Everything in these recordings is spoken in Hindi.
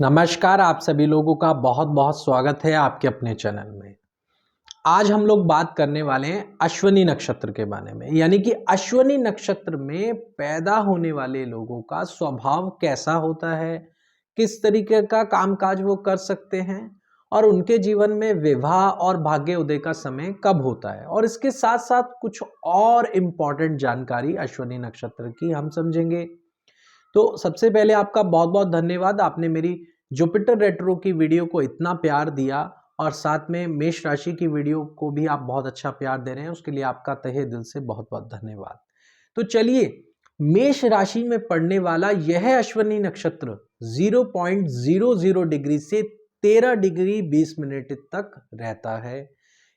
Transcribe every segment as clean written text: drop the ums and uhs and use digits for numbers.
नमस्कार, आप सभी लोगों का बहुत बहुत स्वागत है आपके अपने चैनल में। आज हम लोग बात करने वाले हैं अश्विनी नक्षत्र के बारे में, यानी कि अश्विनी नक्षत्र में पैदा होने वाले लोगों का स्वभाव कैसा होता है, किस तरीके का कामकाज वो कर सकते हैं और उनके जीवन में विवाह और भाग्य उदय का समय कब होता है, और इसके साथ साथ कुछ और इम्पॉर्टेंट जानकारी अश्विनी नक्षत्र की हम समझेंगे। तो सबसे पहले आपका बहुत बहुत धन्यवाद, आपने मेरी जुपिटर रेट्रो की वीडियो को इतना प्यार दिया और साथ में मेष राशि की वीडियो को भी आप बहुत अच्छा प्यार दे रहे हैं, उसके लिए आपका तहे दिल से बहुत बहुत धन्यवाद। तो चलिए, मेष राशि में पड़ने वाला यह अश्विनी नक्षत्र 0.00 डिग्री से 13 डिग्री 20 मिनट तक रहता है।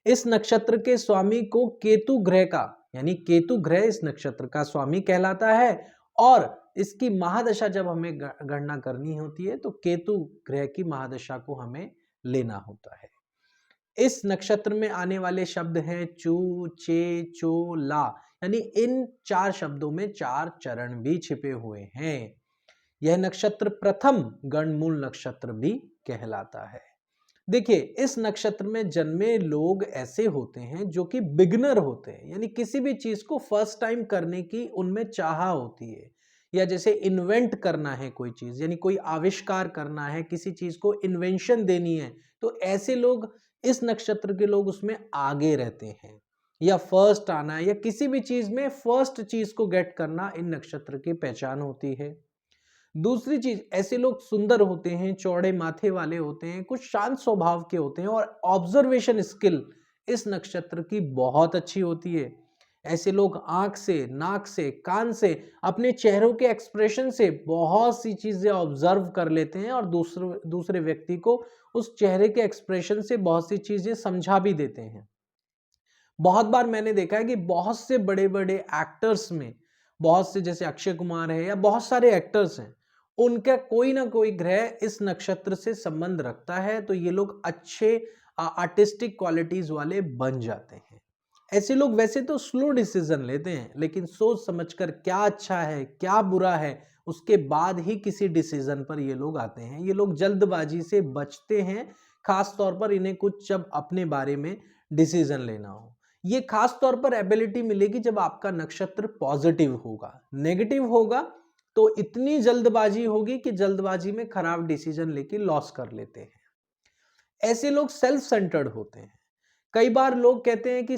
इस नक्षत्र के स्वामी को केतु ग्रह का, यानी केतु ग्रह इस नक्षत्र का स्वामी कहलाता है। और इसकी महादशा जब हमें गणना करनी होती है तो केतु ग्रह की महादशा को हमें लेना होता है। इस नक्षत्र में आने वाले शब्द हैं चू, चे, चो, ला, यानी इन 4 शब्दों में 4 चरण भी छिपे हुए हैं। यह नक्षत्र प्रथम गणमूल नक्षत्र भी कहलाता है। देखिए, इस नक्षत्र में जन्मे लोग ऐसे होते हैं जो कि बिगनर होते हैं, यानी किसी भी चीज को फर्स्ट टाइम करने की उनमें चाह होती है, या जैसे इन्वेंट करना है कोई चीज, यानी कोई आविष्कार करना है, किसी चीज को इन्वेंशन देनी है, तो ऐसे लोग, इस नक्षत्र के लोग उसमें आगे रहते हैं। या फर्स्ट आना, या किसी भी चीज में फर्स्ट चीज को गेट करना इन नक्षत्र की पहचान होती है। दूसरी चीज, ऐसे लोग सुंदर होते हैं, चौड़े माथे वाले होते हैं, कुछ शांत स्वभाव के होते हैं और ऑब्जर्वेशन स्किल इस नक्षत्र की बहुत अच्छी होती है। ऐसे लोग आंख से, नाक से, कान से, अपने चेहरों के एक्सप्रेशन से बहुत सी चीजें ऑब्जर्व कर लेते हैं और दूसरे दूसरे व्यक्ति को उस चेहरे के एक्सप्रेशन से बहुत सी चीजें समझा भी देते हैं। बहुत बार मैंने देखा है कि बहुत से बड़े बड़े एक्टर्स में, बहुत से जैसे अक्षय कुमार है या बहुत सारे एक्टर्स हैं, उनका कोई ना कोई ग्रह इस नक्षत्र से संबंध रखता है, तो ये लोग अच्छे आर्टिस्टिक क्वालिटीज वाले बन जाते हैं। ऐसे लोग वैसे तो स्लो डिसीजन लेते हैं, लेकिन सोच समझकर क्या अच्छा है क्या बुरा है उसके बाद ही किसी डिसीजन पर ये लोग आते हैं। ये लोग जल्दबाजी से बचते हैं, खास तौर पर इन्हें कुछ जब अपने बारे में डिसीजन लेना हो। ये खास तौर पर एबिलिटी मिलेगी जब आपका नक्षत्र पॉजिटिव होगा। नेगेटिव होगा तो इतनी जल्दबाजी होगी कि जल्दबाजी में खराब डिसीजन लेके लॉस कर लेते हैं। ऐसे लोग सेल्फ सेंटर्ड होते हैं। कई बार लोग कहते हैं कि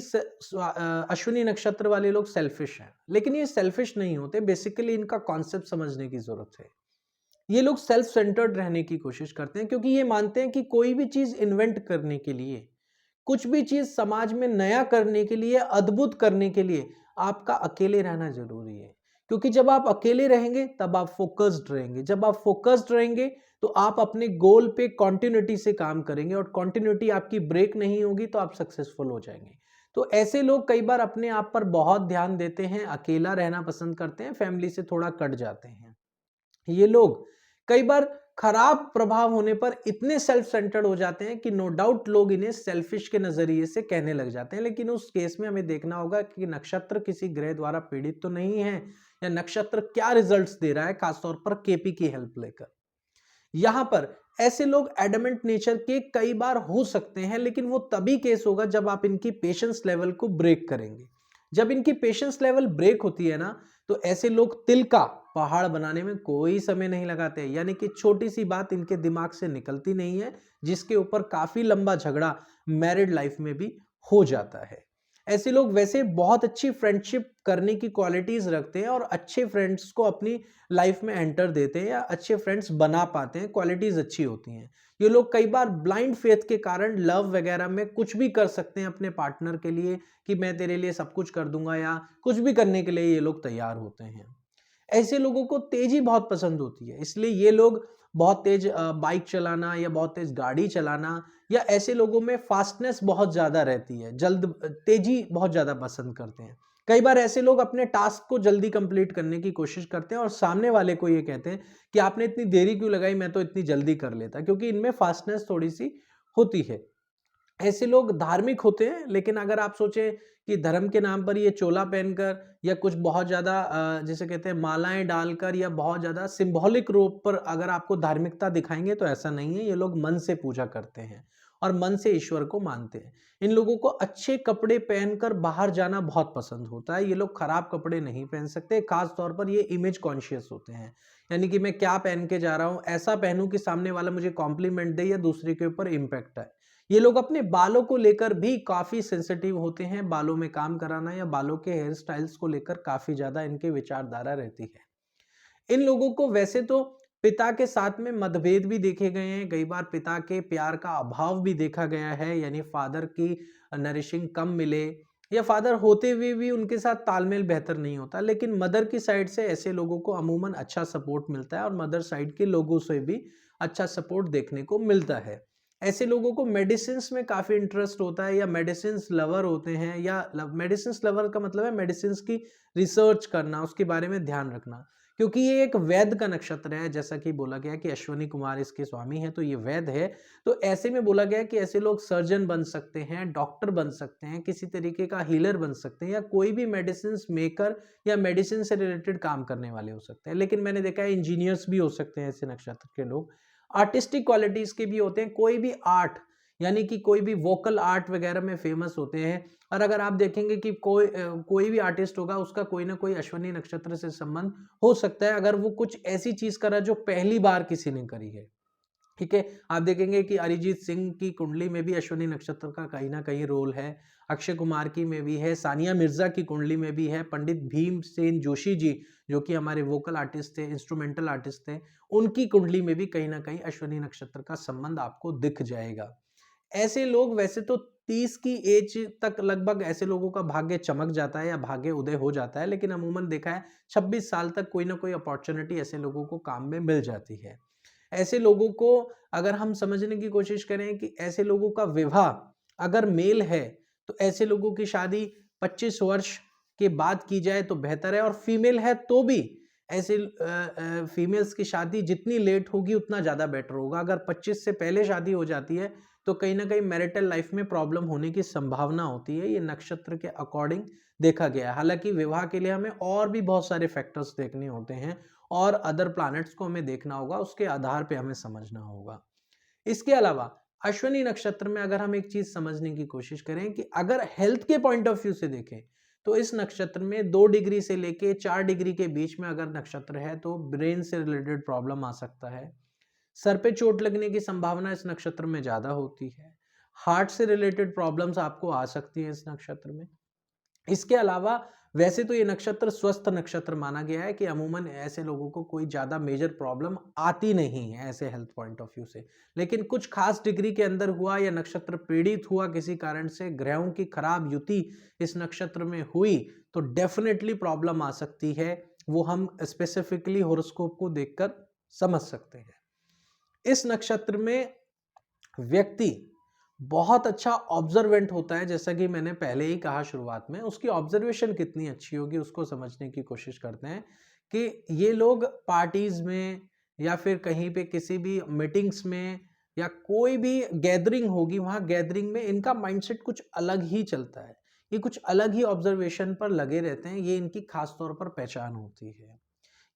अश्विनी नक्षत्र वाले लोग सेल्फिश हैं, लेकिन ये सेल्फिश नहीं होते। बेसिकली इनका कॉन्सेप्ट समझने की जरूरत है। ये लोग सेल्फ सेंटर्ड रहने की कोशिश करते हैं, क्योंकि ये मानते हैं कि कोई भी चीज इन्वेंट करने के लिए, कुछ भी चीज समाज में नया करने के लिए, अद्भुत करने के लिए आपका अकेले रहना जरूरी है। क्योंकि जब आप अकेले रहेंगे तब आप फोकस्ड रहेंगे, जब आप फोकस्ड रहेंगे तो आप अपने गोल पे कॉन्टिन्यूटी से काम करेंगे, और कॉन्टिन्यूटी आपकी ब्रेक नहीं होगी तो आप सक्सेसफुल हो जाएंगे। तो ऐसे लोग कई बार अपने आप पर बहुत ध्यान देते हैं, अकेला रहना पसंद करते हैं, फैमिली से थोड़ा कट जाते हैं। ये लोग कई बार खराब प्रभाव होने पर इतने सेल्फ सेंटर्ड हो जाते हैं कि नो डाउट लोग इन्हें सेल्फिश के नजरिए से कहने लग जाते हैं। लेकिन उस केस में हमें देखना होगा कि नक्षत्र किसी ग्रह द्वारा पीड़ित तो नहीं है, या नक्षत्र क्या रिजल्ट्स दे रहा है, खासतौर पर केपी की हेल्प लेकर। यहां पर ऐसे लोग एडमेंट नेचर के कई बार हो सकते हैं, लेकिन वो तभी केस होगा जब आप इनकी पेशेंस लेवल को ब्रेक करेंगे। जब इनकी पेशेंस लेवल ब्रेक होती है ना, तो ऐसे लोग तिल का पहाड़ बनाने में कोई समय नहीं लगाते, यानी कि छोटी सी बात इनके दिमाग से निकलती नहीं है, जिसके ऊपर काफी लंबा झगड़ा मैरिड लाइफ में भी हो जाता है। ऐसे लोग वैसे बहुत अच्छी फ्रेंडशिप करने की क्वालिटीज रखते हैं और अच्छे फ्रेंड्स को अपनी लाइफ में एंटर देते हैं, या अच्छे फ्रेंड्स बना पाते हैं, क्वालिटीज अच्छी होती हैं। ये लोग कई बार ब्लाइंड फेथ के कारण लव वगैरह में कुछ भी कर सकते हैं अपने पार्टनर के लिए, कि मैं तेरे लिए सब कुछ कर दूंगा, या कुछ भी करने के लिए ये लोग तैयार होते हैं। ऐसे लोगों को तेजी बहुत पसंद होती है, इसलिए ये लोग बहुत तेज बाइक चलाना या बहुत तेज गाड़ी चलाना, या ऐसे लोगों में फास्टनेस बहुत ज्यादा रहती है, जल्द तेजी बहुत ज्यादा पसंद करते हैं। कई बार ऐसे लोग अपने टास्क को जल्दी कंप्लीट करने की कोशिश करते हैं और सामने वाले को ये कहते हैं कि आपने इतनी देरी क्यों लगाई, मैं तो इतनी जल्दी कर लेता, क्योंकि इनमें फास्टनेस थोड़ी सी होती है। ऐसे लोग धार्मिक होते हैं, लेकिन अगर आप सोचें कि धर्म के नाम पर ये चोला पहनकर या कुछ बहुत ज़्यादा जिसे कहते हैं मालाएँ डालकर या बहुत ज़्यादा सिंबॉलिक रूप पर अगर आपको धार्मिकता दिखाएँगे, तो ऐसा नहीं है। ये लोग मन से पूजा करते हैं और मन से ईश्वर को मानते हैं। इन लोगों को अच्छे कपड़े पहनकर बाहर जाना बहुत पसंद होता है। ये लोग खराब कपड़े नहीं पहन सकते, खास तौर पर ये इमेज कॉन्शियस होते हैं। यानी कि मैं क्या पहन के जा रहा हूँ, ऐसा पहनूँ कि सामने वाला मुझे कॉम्प्लीमेंट दे या दूसरे के ऊपर इम्पैक्ट आए। ये लोग अपने बालों को लेकर भी काफ़ी सेंसिटिव होते हैं, बालों में काम कराना या बालों के हेयर स्टाइल्स को लेकर काफ़ी ज़्यादा इनकी विचारधारा रहती है। इन लोगों को वैसे तो पिता के साथ में मतभेद भी देखे गए हैं, कई बार पिता के प्यार का अभाव भी देखा गया है, यानी फादर की नरिशिंग कम मिले या फादर होते हुए भी उनके साथ तालमेल बेहतर नहीं होता, लेकिन मदर की साइड से ऐसे लोगों को अमूमन अच्छा सपोर्ट मिलता है और मदर साइड के लोगों से भी अच्छा सपोर्ट देखने को मिलता है। ऐसे लोगों को मेडिसिन्स में काफ़ी इंटरेस्ट होता है या मेडिसिन्स लवर होते हैं, या मेडिसिन्स लवर का मतलब है मेडिसिन्स की रिसर्च करना, उसके बारे में ध्यान रखना, क्योंकि ये एक वैद का नक्षत्र है। जैसा कि बोला गया कि अश्विनी कुमार इसके स्वामी हैं, तो ये वैद है। तो ऐसे में बोला गया कि ऐसे लोग सर्जन बन सकते हैं, डॉक्टर बन सकते हैं, किसी तरीके का हीलर बन सकते हैं, या कोई भी मेडिसिन मेकर या मेडिसिन से रिलेटेड काम करने वाले हो सकते हैं। लेकिन मैंने देखा है इंजीनियर्स भी हो सकते हैं ऐसे नक्षत्र के लोग, आर्टिस्टिक क्वालिटीज के भी होते हैं, कोई भी आर्ट यानी कि कोई भी वोकल आर्ट वगैरह में फेमस होते हैं। और अगर आप देखेंगे कि कोई भी आर्टिस्ट होगा, उसका कोई ना कोई अश्विनी नक्षत्र से संबंध हो सकता है, अगर वो कुछ ऐसी चीज कर रहा है जो पहली बार किसी ने करी है। ठीक है, आप देखेंगे कि अरिजीत सिंह की कुंडली में भी अश्विनी नक्षत्र का कहीं ना कहीं रोल है, अक्षय कुमार की में भी है, सानिया मिर्जा की कुंडली में भी है, पंडित भीमसेन जोशी जी जो कि हमारे वोकल आर्टिस्ट थे, इंस्ट्रूमेंटल आर्टिस्ट थे, उनकी कुंडली में भी कहीं ना कहीं अश्विनी नक्षत्र का संबंध आपको दिख जाएगा। ऐसे लोग वैसे तो 30 की एज तक लगभग ऐसे लोगों का भाग्य चमक जाता है या भाग्य उदय हो जाता है, लेकिन अमूमन देखा है 26 साल तक कोई ना कोई अपॉर्चुनिटी ऐसे लोगों को काम में मिल जाती है। ऐसे लोगों को अगर हम समझने की कोशिश करें कि ऐसे लोगों का विवाह अगर मेल है, तो ऐसे लोगों की शादी 25 वर्ष के बाद की जाए तो बेहतर है, और फीमेल है तो भी ऐसे फीमेल्स की शादी जितनी लेट होगी उतना ज़्यादा बेटर होगा। अगर 25 से पहले शादी हो जाती है तो कहीं ना कहीं मैरिटल लाइफ में प्रॉब्लम होने की संभावना होती है। ये नक्षत्र के अकॉर्डिंग देखा गया है। हालांकि विवाह के लिए हमें और भी बहुत सारे फैक्टर्स देखने होते हैं और अदर प्लैनेट्स को हमें देखना होगा, उसके आधार पे हमें समझना होगा। इसके अलावा अश्विनी नक्षत्र में अगर हम एक चीज समझने की कोशिश करें कि अगर हेल्थ के पॉइंट ऑफ व्यू से देखें, तो इस नक्षत्र में 2 डिग्री से लेके 4 डिग्री के बीच में अगर नक्षत्र है तो ब्रेन से रिलेटेड प्रॉब्लम आ सकता है। सर पे चोट लगने की संभावना इस नक्षत्र में ज्यादा होती है। हार्ट से रिलेटेड प्रॉब्लम्स आपको आ सकती हैं इस नक्षत्र में। इसके अलावा वैसे तो ये नक्षत्र स्वस्थ नक्षत्र माना गया है कि अमूमन ऐसे लोगों को कोई ज़्यादा मेजर प्रॉब्लम आती नहीं है ऐसे हेल्थ पॉइंट ऑफ व्यू से। लेकिन कुछ खास डिग्री के अंदर हुआ या नक्षत्र पीड़ित हुआ किसी कारण से, ग्रहों की खराब युति इस नक्षत्र में हुई, तो डेफिनेटली प्रॉब्लम आ सकती है। वो हम स्पेसिफिकली हॉरोस्कोप को देखकर समझ सकते हैं। इस नक्षत्र में व्यक्ति बहुत अच्छा ऑब्जर्वेंट होता है। जैसा कि मैंने पहले ही कहा शुरुआत में, उसकी ऑब्जर्वेशन कितनी अच्छी होगी उसको समझने की कोशिश करते हैं कि ये लोग पार्टीज में या फिर कहीं पे किसी भी मीटिंग्स में या कोई भी गैदरिंग होगी, वहां गैदरिंग में इनका माइंडसेट कुछ अलग ही चलता है। ये कुछ अलग ही ऑब्जर्वेशन पर लगे रहते हैं, ये इनकी खास तौर पर पहचान होती है।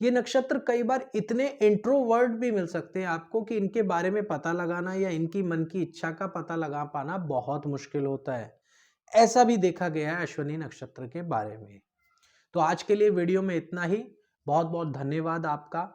ये नक्षत्र कई बार इतने इंट्रोवर्ट भी मिल सकते हैं आपको कि इनके बारे में पता लगाना या इनकी मन की इच्छा का पता लगा पाना बहुत मुश्किल होता है। ऐसा भी देखा गया है अश्विनी नक्षत्र के बारे में। तो आज के लिए वीडियो में इतना ही। बहुत बहुत धन्यवाद आपका।